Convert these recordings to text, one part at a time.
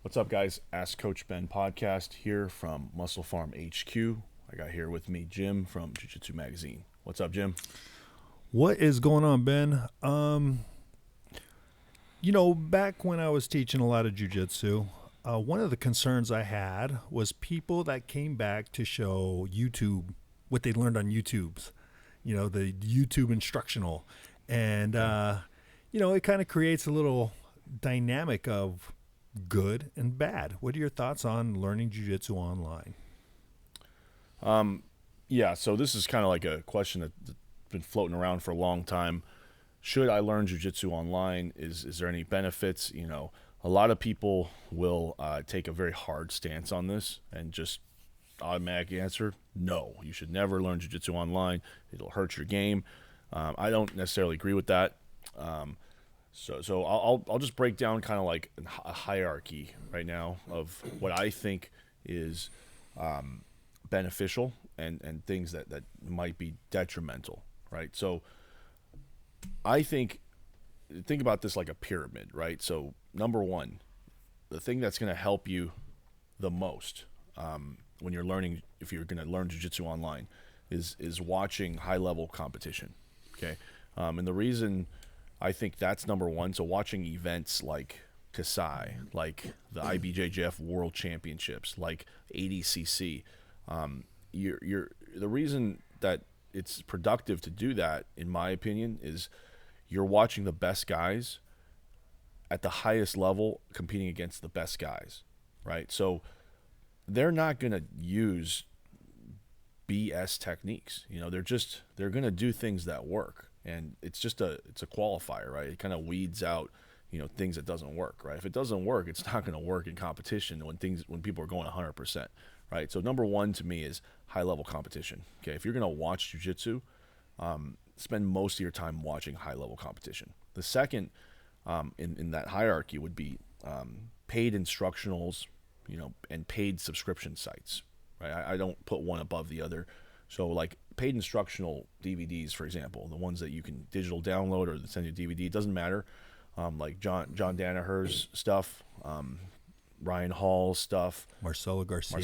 What's up, guys? Ask Coach Ben podcast here from Muscle Farm HQ. I got here with me Jim from Jiu-Jitsu Magazine. What's up, Jim? What is going on, Ben? Back when I was teaching a lot of jiu-jitsu, one of the concerns I had was people that came back to show YouTube, what they learned on YouTube's, the YouTube instructional. And, it kind of creates a little dynamic of good and bad. What are your thoughts on learning jiu-jitsu online? So this is kind of like a question that's been floating around for a long time. Should I learn jiu-jitsu online? Is there any benefits? A lot of people will take a very hard stance on this and just automatic answer, no, you should never learn jiu-jitsu online. It'll hurt your game. I don't necessarily agree with that. So I'll just break down kind of like a hierarchy right now of what I think is beneficial and things that might be detrimental, right? So I think about this like a pyramid, right? So number one, the thing that's going to help you the most when you're learning, if you're going to learn jiu-jitsu online, is watching high-level competition, okay? And the reason I think that's number one, so watching events like Kasai, like the IBJJF World Championships, like ADCC, the reason that it's productive to do that, in my opinion, is you're watching the best guys at the highest level competing against the best guys, right? So they're not going to use BS techniques. They're going to do things that work. And it's a qualifier, right? It kind of weeds out, things that doesn't work, right? If it doesn't work, it's not going to work in competition when people are going 100%, right? So number one to me is high-level competition. Okay, if you're going to watch jiu-jitsu, spend most of your time watching high-level competition. The second in that hierarchy would be paid instructionals, and paid subscription sites, right? I don't put one above the other. So like paid instructional DVDs, for example, the ones that you can digital download or send you a DVD, it doesn't matter. Like John Danaher's stuff, Ryan Hall's stuff, Marcelo Garcia.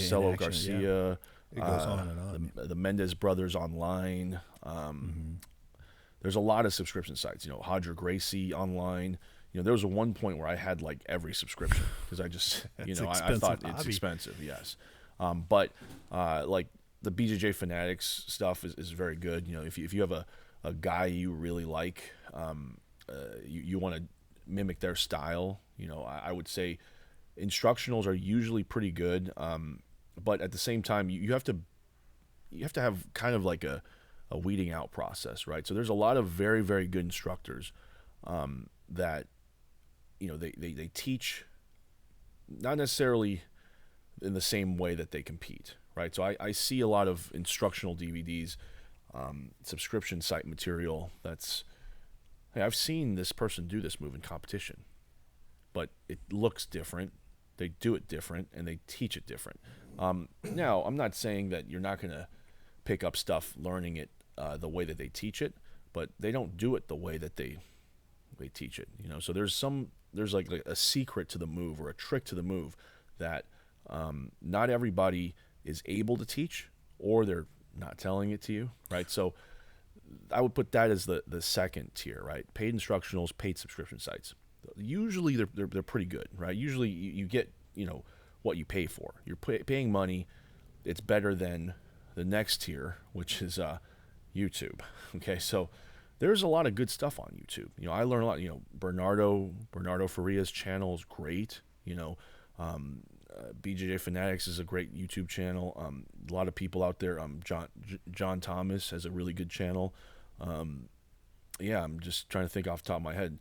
Yeah. It goes on and on. The Mendez Brothers online. There's a lot of subscription sites. Hodger Gracie online. There was one point where I had like every subscription because I just, I thought it's expensive. Yes, but like the BJJ Fanatics stuff is very good. If you have a guy you really like, you want to mimic their style. I would say instructionals are usually pretty good, but at the same time, you have to have kind of like a weeding out process, right? So there's a lot of very, very good instructors that they teach not necessarily in the same way that they compete, right? So I see a lot of instructional DVDs, subscription site material that's, hey, I've seen this person do this move in competition, but it looks different. They do it different, and they teach it different. Now, I'm not saying that you're not going to pick up stuff learning it the way that they teach it, but they don't do it the way that they teach it. So there's like a secret to the move or a trick to the move that not everybody is able to teach, or they're not telling it to you, right? So I would put that as the second tier, right? Paid instructionals, paid subscription sites. Usually they're pretty good, right? Usually you get what you pay for. You're paying money. It's better than the next tier, which is YouTube. Okay, so there's a lot of good stuff on YouTube. I learn a lot. Bernardo Faria's channel is great. BJJ Fanatics is a great YouTube channel. A lot of people out there. John Thomas has a really good channel. I'm just trying to think off the top of my head.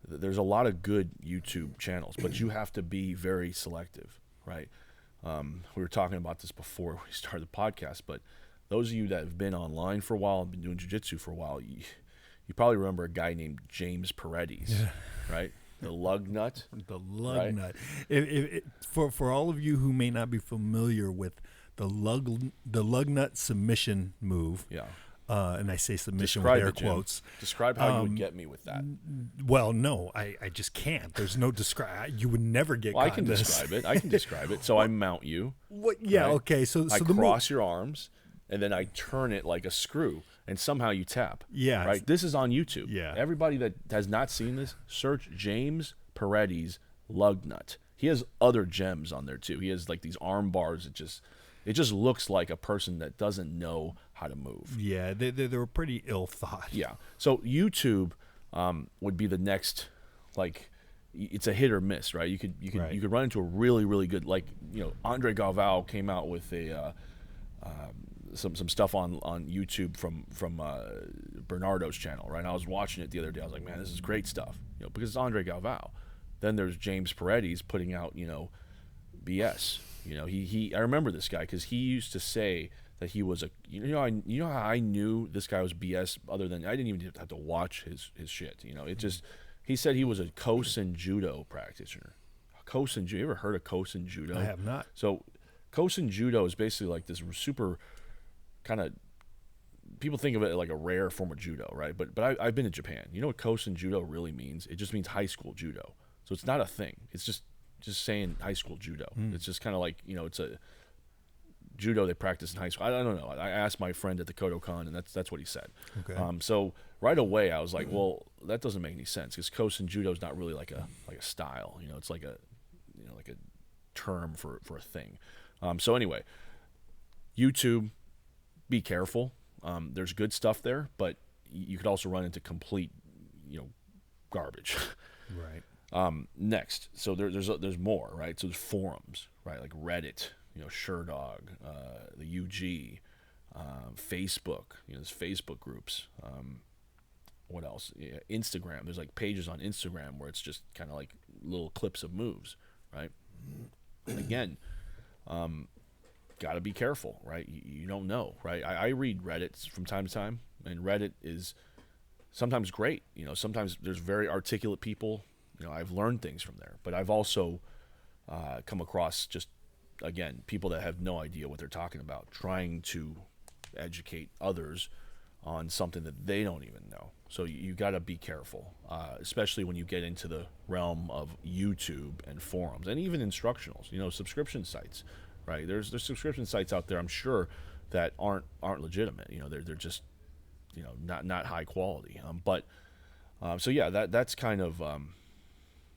There's a lot of good YouTube channels, but you have to be very selective, right? We were talking about this before we started the podcast, but those of you that have been online for a while and been doing jiu-jitsu for a while, you probably remember a guy named James Paredes, right? The lug nut. The lug nut. For all of you who may not be familiar with the lug nut submission move, and I say submission Describe with air it, Jim. quotes. Describe how you would get me with that. Well, no, I just can't. There's no describe. You would never get. Well, I caught can in this. describe it. I can describe it. So I mount you. What? Yeah. Right? Okay. So I the cross your arms, and then I turn it like a screw, and somehow you tap. Yeah. Right. This is on YouTube. Yeah. Everybody that has not seen this, search James Paredes lug nut. He has other gems on there too. He has like these arm bars. It just looks like a person that doesn't know how to move. Yeah, they were pretty ill thought. Yeah. So YouTube would be the next, like, it's a hit or miss, right? You could Right. you could run into a really, really good, like, Andre Galvao came out with some stuff on YouTube from Bernardo's channel, right? And I was watching it the other day. I was like, man, this is great stuff, because it's Andre Galvao. Then there's James Paredes putting out, BS. I remember this guy because he used to say that he was how I knew this guy was BS, other than I didn't even have to watch his shit. He said he was a Kosen judo practitioner. Kosen judo. You ever heard of Kosen judo? I have not. So Kosen judo is basically like this super kind of, people think of it like a rare form of judo, right? But I've been to Japan. You know what Kosen judo really means? It just means high school judo. So it's not a thing. It's just saying high school judo. It's just kind of like, it's a judo they practice in high school. I don't know. I asked my friend at the Kodokan, and that's what he said. Okay. So right away I was like, well, that doesn't make any sense, because Kosen judo is not really like a style. It's like a term for a thing. So anyway, YouTube, be careful. There's good stuff there, but you could also run into complete, garbage. Right. Next, so there's more, right? So there's forums, right? Like Reddit, SureDog, the UG, Facebook. There's Facebook groups. What else? Yeah, Instagram. There's like pages on Instagram where it's just kind of like little clips of moves, right? Again, got to be careful, right? You don't know, right? I read Reddit from time to time, and Reddit is sometimes great. Sometimes there's very articulate people. I've learned things from there, but I've also come across just, again, people that have no idea what they're talking about, trying to educate others on something that they don't even know. So you got to be careful, especially when you get into the realm of YouTube and forums and even instructionals, subscription sites, right? There's subscription sites out there, I'm sure, that aren't legitimate. They're just, not high quality. So yeah, that's kind of,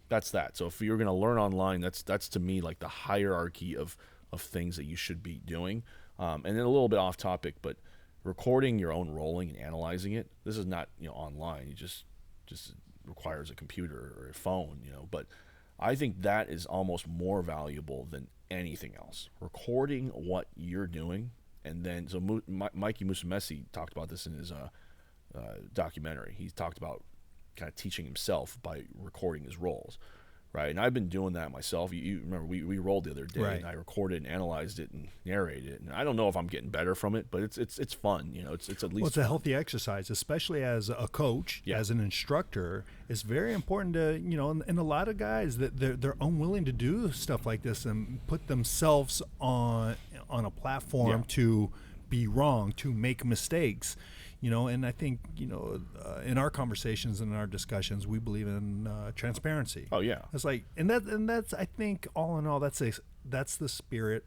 that's that. So if you're going to learn online, that's to me like the hierarchy of things that you should be doing. And then a little bit off topic, but recording your own rolling and analyzing it, this is not online. You just requires a computer or a phone, but I think that is almost more valuable than anything else. Recording what you're doing, and then Mikey Musumeci talked about this in his documentary. He talked about kind of teaching himself by recording his rolls, right? And I've been doing that myself. You remember we rolled the other day, right, and I recorded and analyzed it and narrated it. And I don't know if I'm getting better from it, but it's fun. It's at least. Well, it's a healthy exercise, especially as a coach, as an instructor. It's very important to and a lot of guys that they're unwilling to do stuff like this and put themselves on a platform to be wrong, to make mistakes. And I think, in our conversations and in our discussions, we believe in transparency. Oh yeah. It's like, and that's, I think, all in all, that's the spirit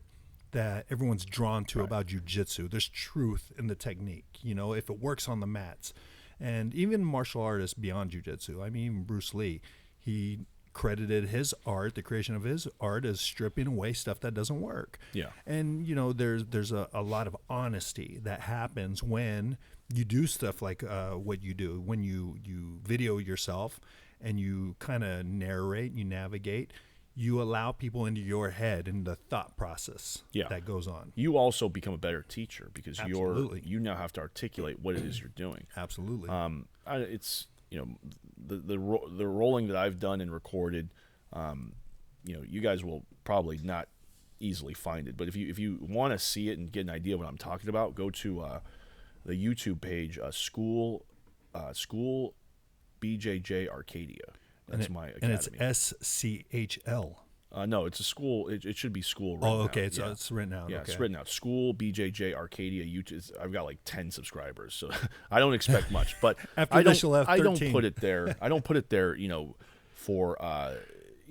that everyone's drawn to about jiu-jitsu. There's truth in the technique, if it works on the mats. And even martial artists beyond jiu-jitsu, I mean, Bruce Lee, he credited his art, the creation of his art, as stripping away stuff that doesn't work. Yeah. And, there's a lot of honesty that happens when you do stuff like what you do, when you video yourself and you kind of narrate, you navigate, you allow people into your head and the thought process that goes on. You also become a better teacher because Absolutely. you now have to articulate what it is you're doing. Absolutely. It's the rolling that I've done and recorded. You guys will probably not easily find it, but if you want to see it and get an idea of what I'm talking about, go to the YouTube page, school BJJ Arcadia. That's my academy. And it's SCHL. No, it's a school. It should be school. Oh, okay. Out. It's written out. Yeah, Okay. it's written out. School BJJ Arcadia YouTube. I've got like 10 subscribers, so I don't expect much. But After this, you'll have 13. I don't put it there. I don't put it there. For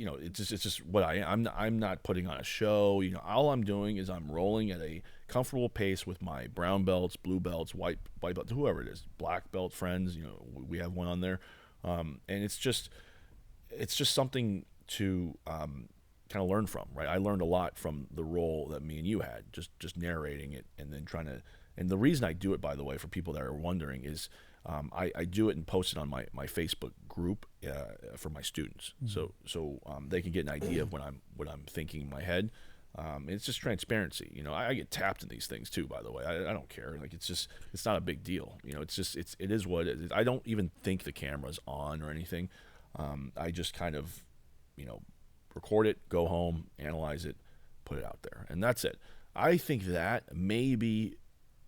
it's just what I am. I'm not putting on a show. All I'm doing is I'm rolling at a comfortable pace with my brown belts, blue belts, white belts, whoever it is, black belt friends. We have one on there, and it's just something to kind of learn from, right? I learned a lot from the role that me and you had, just narrating it and then trying to. And the reason I do it, by the way, for people that are wondering, is I do it and post it on my Facebook group for my students, so they can get an idea of what I'm thinking in my head. It's just transparency. I get tapped in these things too, by the way. I don't care. Like, it's not a big deal. It is what it is. I don't even think the camera's on or anything. I just kind of, record it, go home, analyze it, put it out there, and that's it. I think that may be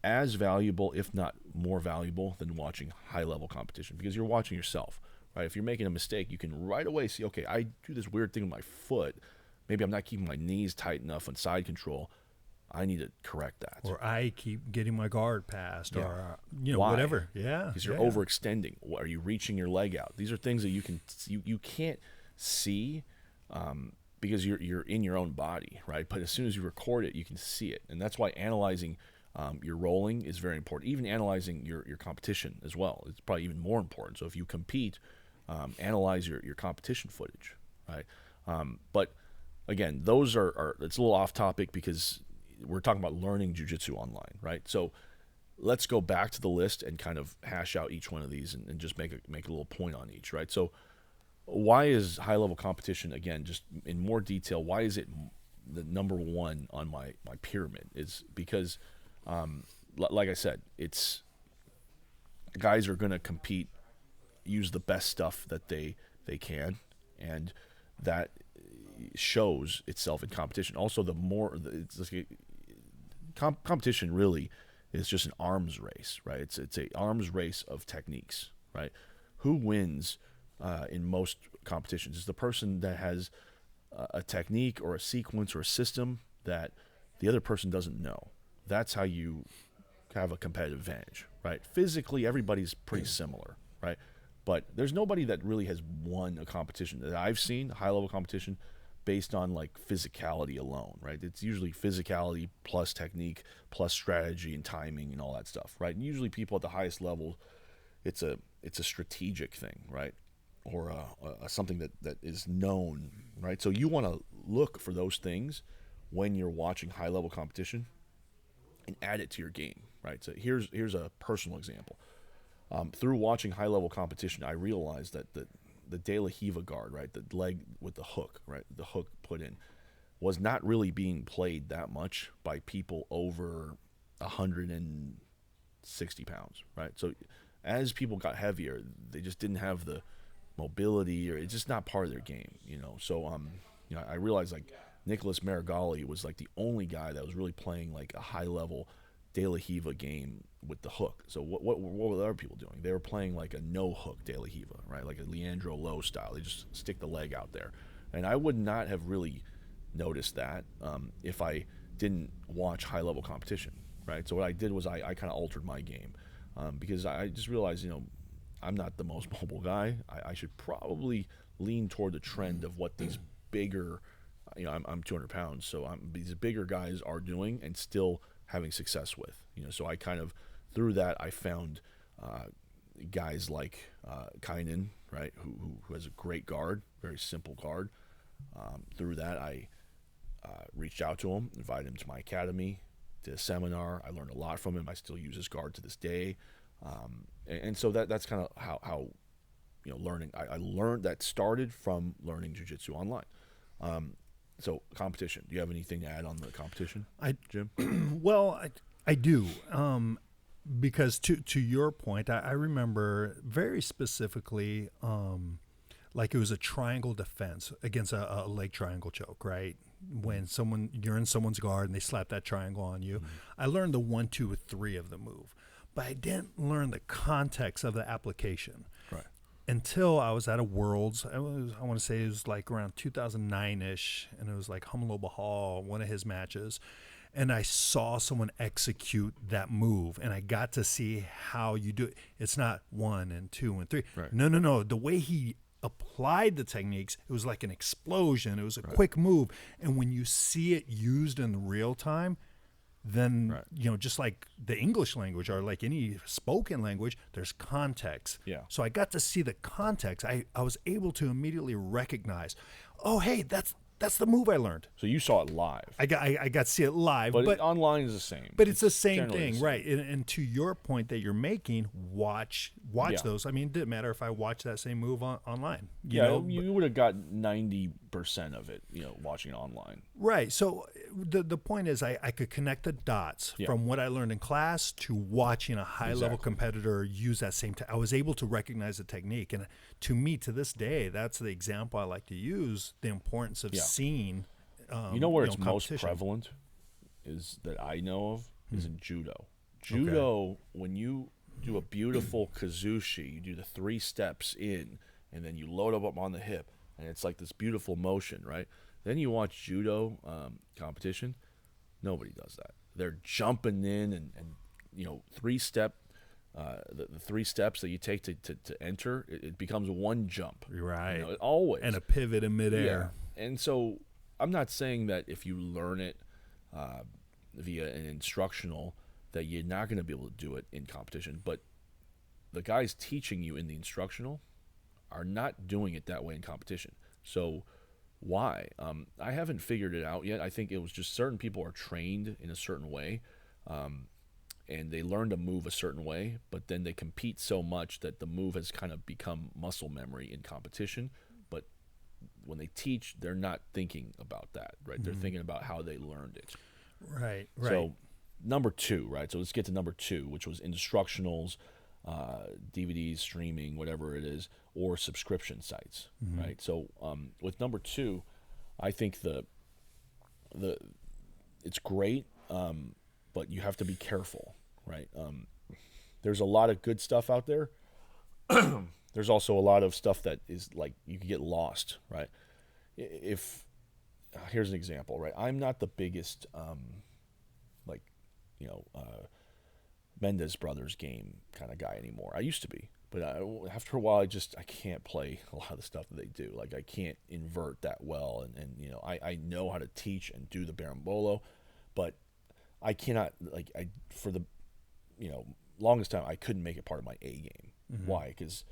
as valuable, if not more valuable, than watching high-level competition, because you're watching yourself, right? If you're making a mistake, you can right away see, okay, I do this weird thing with my foot. Maybe I'm not keeping my knees tight enough on side control. I need to correct that. Or I keep getting my guard passed, Yeah. or Why? whatever. Yeah, Because you're overextending. Are you reaching your leg out? These are things that you can't see because you're in your own body, right? But as soon as you record it, you can see it, and that's why analyzing your rolling is very important. Even analyzing your competition as well. It's probably even more important. So if you compete, analyze your competition footage, right? But again, those are it's a little off topic because we're talking about learning jiu-jitsu online, right? So let's go back to the list and kind of hash out each one of these and just make a little point on each, right? So why is high-level competition, again, just in more detail, why is it the number one on my pyramid? Is because, like I said, it's guys are going to compete, use the best stuff that they can, and that shows itself in competition. Also, competition really is just an arms race, right? It's a arms race of techniques, right? Who wins in most competitions is the person that has a technique or a sequence or a system that the other person doesn't know. That's how you have a competitive advantage, right? Physically, everybody's pretty similar, right? But there's nobody that really has won a competition that I've seen, high-level competition, based on like physicality alone, right? It's usually physicality plus technique plus strategy and timing and all that stuff, right? And usually people at the highest level, it's a strategic thing, right? Or something that is known, right? So you want to look for those things when you're watching high-level competition and add it to your game, right? So here's a personal example. Through watching high-level competition, I realized that the De La Hiva guard, right, the leg with the hook, right, the hook put in, was not really being played that much by people over 160 pounds, right? So as people got heavier, they just didn't have the mobility, or it's just not part of their game, So I realized like Nicholas Marigali was like the only guy that was really playing like a high-level De La Hiva game with the hook. So what were the other people doing? They were playing like a no-hook De La Hiva, right? Like a Leandro Lowe style. They just stick the leg out there. And I would not have really noticed that if I didn't watch high-level competition, right? So what I did was I kind of altered my game because I just realized, I'm not the most mobile guy. I should probably lean toward the trend of what these bigger, I'm 200 pounds, so these bigger guys are doing and still having success with, So I kind of, through that, I found guys like Kynan, right, who has a great guard, very simple guard. Through that, I reached out to him, invited him to my academy, did a seminar. I learned a lot from him. I still use his guard to this day. And so that's kind of how learning. I learned that started from learning jiu-jitsu online. So competition. Do you have anything to add on the competition, Jim? Well, I do. Because to your point, I remember very specifically, like it was a triangle defense against a leg triangle choke, right? When you're in someone's guard and they slap that triangle on you. I learned the 1, 2, 3 of the move, but I didn't learn the context of the application. Right. until I was at a Worlds. I want to say it was like around 2009-ish, and it was like Humaloba Hall, one of his matches. And I saw someone execute that move, and I got to see how you do it. It's not 1 and 2 and 3. Right. No. The way he applied the techniques, it was like an explosion. It was a quick move. And when you see it used in real time, then, just like the English language or like any spoken language, there's context. Yeah. So I got to see the context. I was able to immediately recognize, oh, hey, that's the move I learned. So you saw it live. I got to see it live, but online is the same. But it's the same thing, the same. right? And to your point that you're making, watch those. I mean, it didn't matter if I watched that same move online. You would have got 90% of it, watching it online. Right. So the point is, I could connect the dots from what I learned in class to watching a high-level competitor use that same. I was able to recognize the technique, and to me, to this day, that's the example I like to use. The importance of seeing. Where it's most prevalent is that I know of is in judo. Judo, when you do a beautiful kazushi, you do the 3 steps in, and then you load up on the hip, and it's like this beautiful motion, right? Then you watch judo competition. Nobody does that. They're jumping in and 3-step. The 3 steps that you take to enter, it becomes one jump. Right. Always. And a pivot in midair. Yeah. And so I'm not saying that if you learn it via an instructional that you're not going to be able to do it in competition, but the guys teaching you in the instructional are not doing it that way in competition. So why? I haven't figured it out yet. I think it was just certain people are trained in a certain way, and they learn to move a certain way, but then they compete so much that the move has kind of become muscle memory in competition. But when they teach, they're not thinking about that, right? They're thinking about how they learned it. Right. So number 2, right? So let's get to number 2, which was instructionals, DVDs, streaming, whatever it is, or subscription sites, right? So with number 2, I think it's great, but you have to be careful, right? There's a lot of good stuff out there. There's also a lot of stuff that is like you can get lost, right? Here's an example, right? I'm not the biggest Mendes Brothers game kind of guy anymore. I used to be, but after a while, I can't play a lot of the stuff that they do. Like I can't invert that well, and I know how to teach and do the berimbolo, but I cannot for the longest time I couldn't make it part of my A game. Why? Because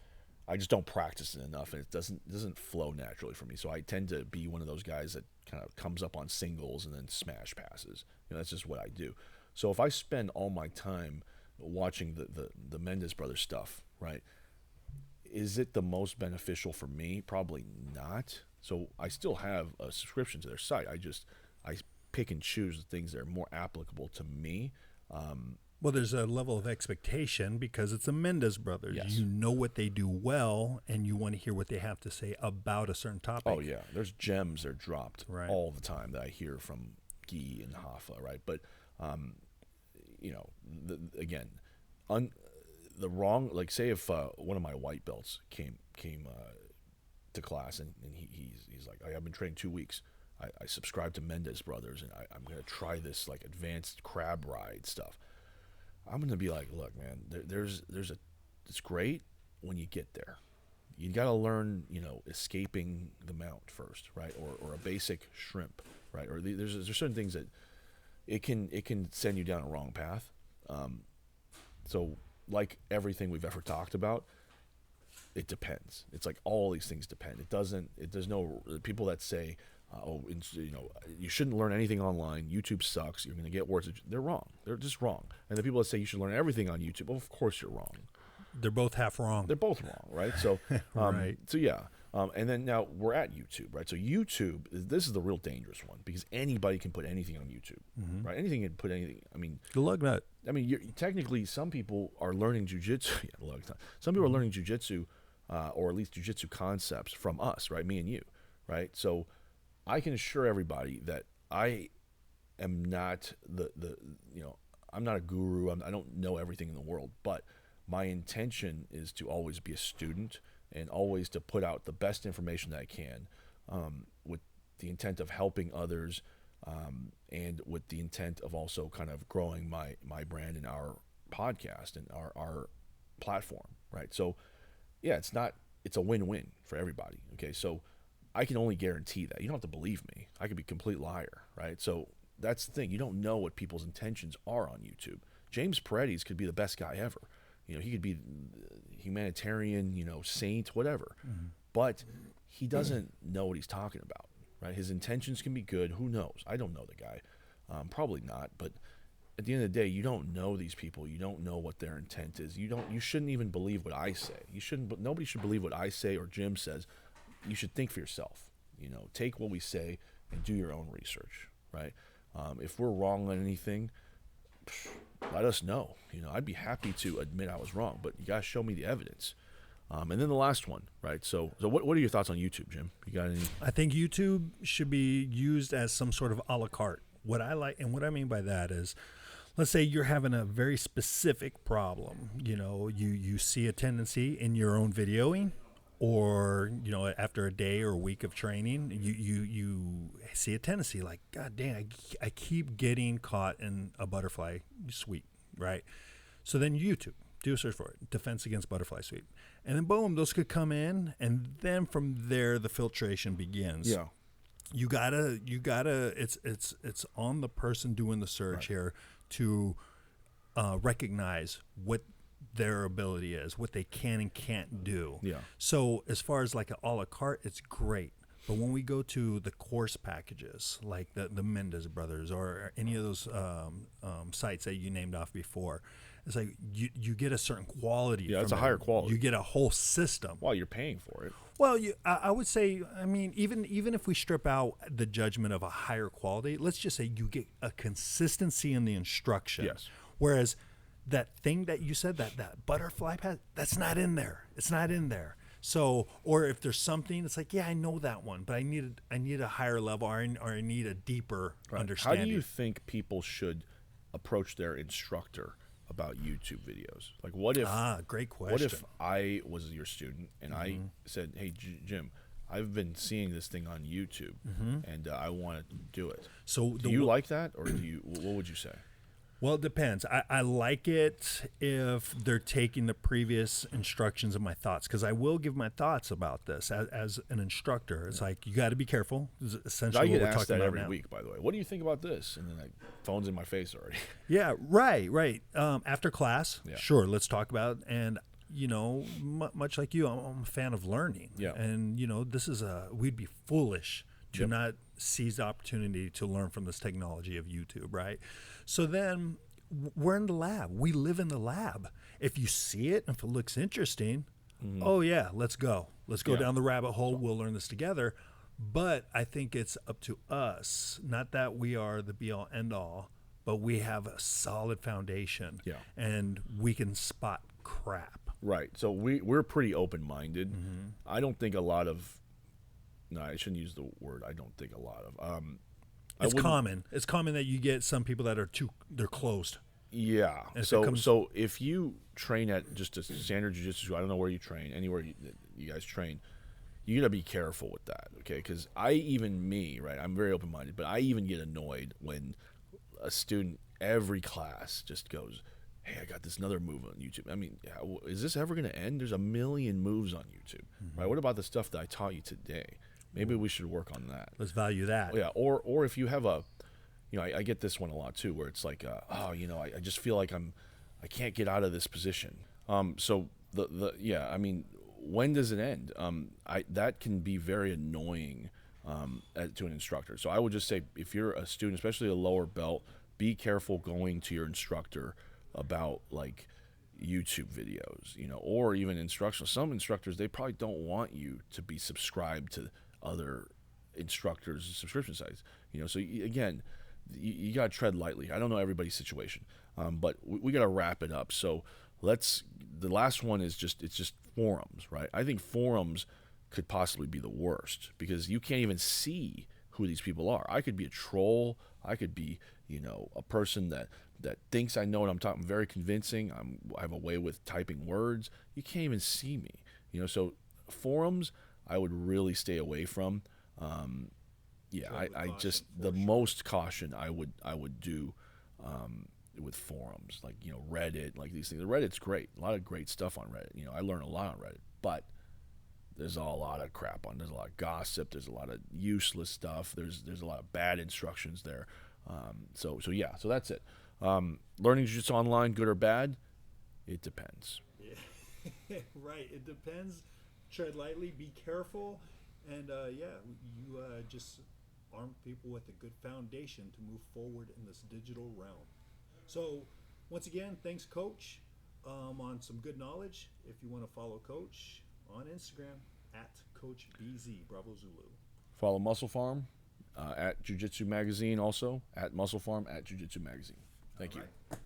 I just don't practice it enough, and it doesn't flow naturally for me. So I tend to be one of those guys that kind of comes up on singles and then smash passes. That's just what I do. So if I spend all my time watching the Mendes Brothers stuff, right, is it the most beneficial for me? Probably not. So I still have a subscription to their site. I pick and choose the things that are more applicable to me. Well, there's a level of expectation because it's the Mendes Brothers. Yes. You know what they do well, and you want to hear what they have to say about a certain topic. Oh, yeah. There's gems that are dropped all the time that I hear from Guy and Hoffa, right? But, the wrong, like say if one of my white belts came to class and he's like, I've been training 2 weeks. I subscribe to Mendes Brothers, and I'm going to try this like advanced crab ride stuff. I'm going to be like, look, man, it's great when you get there. You got to learn, escaping the mount first, right? Or a basic shrimp, right? Or there's certain things that it can send you down a wrong path. So like everything we've ever talked about, it depends. It's like all these things depend. There's no people that say, you shouldn't learn anything online. YouTube sucks. You're going to get worse. They're wrong. They're just wrong. And the people that say you should learn everything on YouTube, well, of course you're wrong. They're both half wrong. They're both wrong, right? So, right. So yeah. And then now we're at YouTube, right? So YouTube, this is the real dangerous one because anybody can put anything on YouTube, right? Anything can put anything. I mean, the lug nut. I mean, technically, some people are learning Jiu-Jitsu. Yeah, the lug nut. Some people are learning Jiu-Jitsu, or at least Jiu-Jitsu concepts from us, right? Me and you, right? So I can assure everybody that I am not I'm not a guru. I don't know everything in the world, but my intention is to always be a student and always to put out the best information that I can, with the intent of helping others, and with the intent of also kind of growing my brand and our podcast and our platform, right? So yeah, it's a win-win for everybody. Okay, so I can only guarantee that. You don't have to believe me. I could be a complete liar, right? So that's the thing. You don't know what people's intentions are on YouTube. James Paredes could be the best guy ever. He could be humanitarian, saint, whatever. But he doesn't know what he's talking about, right? His intentions can be good. Who knows? I don't know the guy. Probably not. But at the end of the day, you don't know these people. You don't know what their intent is. You shouldn't even believe what I say. Nobody should believe what I say or Jim says. You should think for yourself. Take what we say and do your own research, right? If we're wrong on anything, let us know. I'd be happy to admit I was wrong, but you gotta show me the evidence. And then the last one, right? So what are your thoughts on YouTube, Jim? You got any? I think YouTube should be used as some sort of a la carte. What I like, and what I mean by that is, let's say you're having a very specific problem. You see a tendency in your own videoing, or after a day or a week of training, you see a tendency like, God dang, I keep getting caught in a butterfly sweep, right? So then YouTube, do a search for it, defense against butterfly sweep, and then boom, those could come in, and then from there the filtration begins. Yeah. You gotta. It's on the person doing the search here to recognize what their ability is, what they can and can't do. Yeah. So as far as like an a la carte, it's great. But when we go to the course packages, like the Mendez brothers or any of those sites that you named off before, it's like you get a certain quality. Yeah, it's a higher quality. You get a whole system. Well, you're paying for it. Well, I would say, I mean, even if we strip out the judgment of a higher quality, let's just say you get a consistency in the instruction. Yes. Whereas that thing that you said, that butterfly path, that's not in there. It's not in there. So, or if there's something, it's like, yeah, I know that one, but I need a higher level, or I need a deeper understanding. How do you think people should approach their instructor about YouTube videos? Like, what if? Great question. What if I was your student and I said, "Hey, Jim, I've been seeing this thing on YouTube, and I want to do it." So, do you like that, or do you? What would you say? Well, it depends. I like it if they're taking the previous instructions and my thoughts, because I will give my thoughts about this as an instructor. It's like, you got to be careful. This is essentially I get what we're asked talking that about every now. week, by the way. What do you think about this? And then phone's in my face already. Yeah, right. After class, Yeah. sure, let's talk about it. And much like you, I'm a fan of learning. Yeah. And we'd be foolish to not seize the opportunity to learn from this technology of YouTube, right? So then we're in the lab. We live in the lab. If you see it, if it looks interesting, oh yeah, let's go. Let's go down the rabbit hole. We'll learn this together. But I think it's up to us, not that we are the be-all, end-all, but we have a solid foundation. Yeah. And we can spot crap. Right. So we're pretty open-minded. I don't think a lot of. No, I shouldn't use the word. I don't think a lot of. It's common. It's common that you get some people that they're closed. Yeah. And So if you train at just a standard jiu-jitsu school, I don't know where you train, anywhere you guys train, you gotta be careful with that, okay? Because I'm very open-minded, but I even get annoyed when a student every class just goes, "Hey, I got this another move on YouTube." I mean, is this ever gonna end? There's a million moves on YouTube, right? What about the stuff that I taught you today? Maybe we should work on that. Let's value that. Yeah, or if you have I get this one a lot too, where it's like, I just feel like I can't get out of this position. So I mean, when does it end? That can be very annoying to an instructor. So I would just say, if you're a student, especially a lower belt, be careful going to your instructor about like YouTube videos, or even instructional. Some instructors, they probably don't want you to be subscribed to other instructors' subscription sites. So again, you got to tread lightly. I don't know everybody's situation, but we got to wrap it up. So the last one is just forums, right? I think forums could possibly be the worst, because you can't even see who these people are. I could be a troll. I could be, a person that thinks I know what I'm talking, very convincing. I have a way with typing words. You can't even see me, So forums, I would really stay away from. Yeah, Tread with I caution, just for the sure. most caution I would do with forums, like Reddit, like these things. Reddit's great, a lot of great stuff on Reddit. I learn a lot on Reddit, but there's a lot of crap on. There's a lot of gossip. There's a lot of useless stuff. There's a lot of bad instructions there. So yeah, so that's it. Learning jiu-jitsu online, good or bad? It depends. Yeah. Right. It depends. Tread lightly. Be careful. And yeah, you just arm people with a good foundation to move forward in this digital realm. So, once again, thanks, Coach, on some good knowledge. If you want to follow Coach on Instagram, at Coach BZ, Bravo Zulu. Follow Muscle Farm at Jiu-Jitsu Magazine, also at Muscle Farm at Jiu-Jitsu Magazine. Thank All you. right.